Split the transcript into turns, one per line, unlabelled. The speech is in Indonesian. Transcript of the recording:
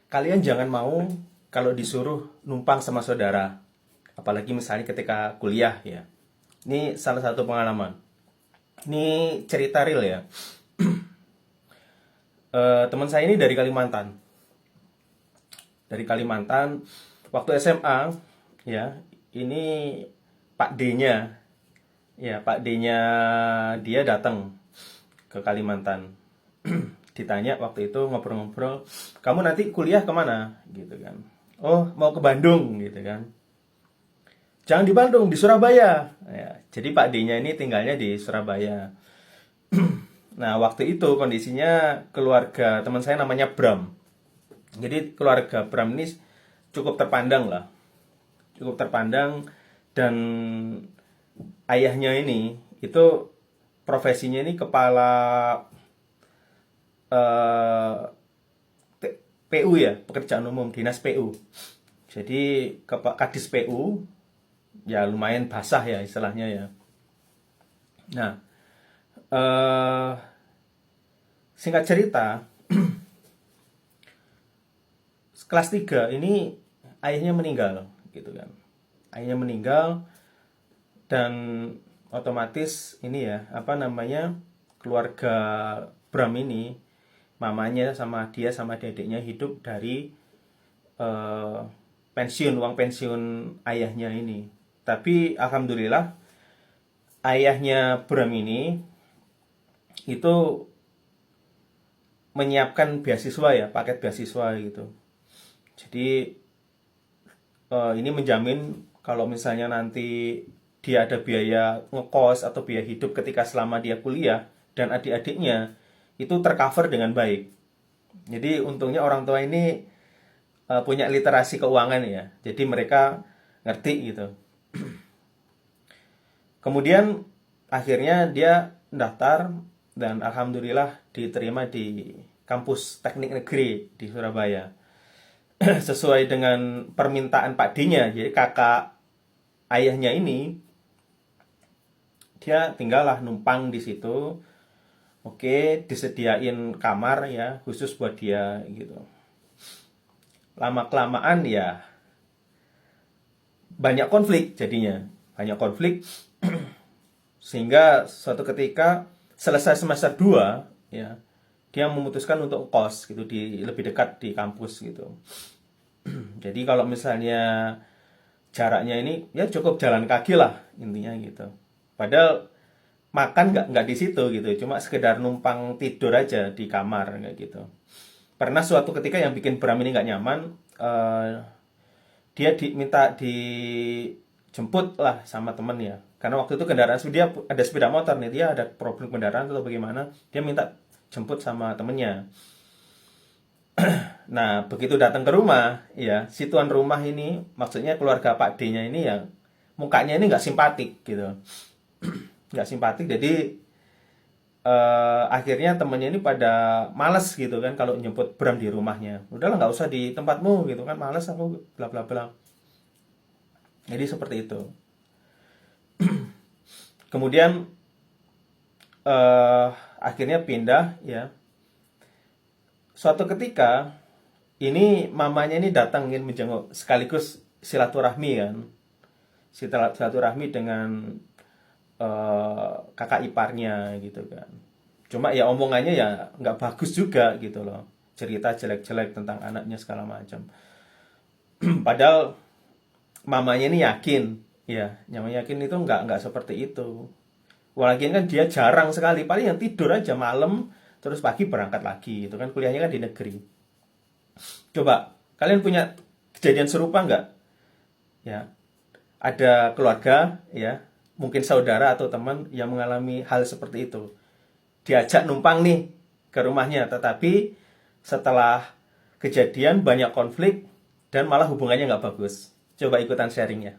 Kalian jangan mau kalau disuruh numpang sama saudara. Apalagi misalnya ketika kuliah ya. Ini salah satu pengalaman. Ini cerita real ya. Teman saya ini dari Kalimantan. Dari Kalimantan, waktu SMA ya, ini Pak D-nya, ya Pak D-nya dia datang ke Kalimantan. Ditanya waktu itu ngobrol-ngobrol, kamu nanti kuliah kemana? Gitu kan. Oh, mau ke Bandung gitu kan. Jangan di Bandung, di Surabaya. Ya, jadi Pak D-nya ini tinggalnya di Surabaya. Nah, waktu itu kondisinya keluarga teman saya namanya Bram. Jadi keluarga Bram ini cukup terpandang lah. Cukup terpandang dan ayahnya ini itu profesinya ini kepala eh, PU ya, pekerjaan umum, dinas PU. Jadi Kadis PU ya lumayan basah ya istilahnya ya. Nah, eh, singkat cerita, kelas 3 ini ayahnya meninggal gitu kan. Ayahnya meninggal dan otomatis ini ya, apa namanya, keluarga Bram ini, mamanya sama dia sama dedeknya hidup dari eh, uang pensiun ayahnya ini. Tapi alhamdulillah ayahnya Bram ini itu menyiapkan beasiswa ya, paket beasiswa gitu. Jadi ini menjamin kalau misalnya nanti dia ada biaya ngekos atau biaya hidup ketika selama dia kuliah dan adik-adiknya itu tercover dengan baik. Jadi untungnya orang tua ini punya literasi keuangan ya. Jadi mereka ngerti gitu. Kemudian akhirnya dia daftar dan alhamdulillah diterima di kampus teknik negeri di Surabaya. Sesuai dengan permintaan Pak D-nya, jadi kakak ayahnya ini, dia tinggallah numpang di situ. Oke, disediain kamar ya khusus buat dia gitu. Lama kelamaan ya banyak konflik jadinya, banyak konflik sehingga suatu ketika selesai semester 2 ya, dia memutuskan untuk kos gitu di lebih dekat di kampus gitu. Jadi kalau misalnya jaraknya ini ya cukup jalan kaki lah intinya gitu. Padahal makan nggak di situ gitu, cuma sekedar numpang tidur aja di kamar kayak gitu. Pernah suatu ketika yang bikin Bram ini nggak nyaman, dia minta dijemput lah sama temen ya. Karena waktu itu kendaraan dia ada sepeda motor nih, dia ada problem kendaraan atau bagaimana, dia minta jemput sama temennya. Nah, begitu datang ke rumah, ya, si tuan rumah ini, maksudnya keluarga Pak D-nya ini yang mukanya ini nggak simpatik gitu. Nggak simpatik, jadi akhirnya temennya ini pada males gitu kan kalau nyebut Bram di rumahnya. Udahlah nggak usah di tempatmu gitu kan, males aku bla bla bla. Jadi seperti itu. Kemudian akhirnya pindah ya. Suatu ketika ini mamanya ini datang ingin menjenguk sekaligus silaturahmi kan. Silaturahmi dengan kakak iparnya gitu kan. Cuma ya omongannya ya nggak bagus juga gitu loh. Cerita jelek-jelek tentang anaknya segala macam. Padahal mamanya ini yakin, ya, nyamanya yakin itu nggak seperti itu. Walaupun kan dia jarang sekali, paling yang tidur aja malam, terus pagi berangkat lagi, itu kan kuliahnya kan di negeri. Coba kalian punya kejadian serupa nggak? Ya, ada keluarga ya, mungkin saudara atau teman yang mengalami hal seperti itu. Diajak numpang nih ke rumahnya, tetapi setelah kejadian banyak konflik dan malah hubungannya nggak bagus. Coba ikutan sharingnya.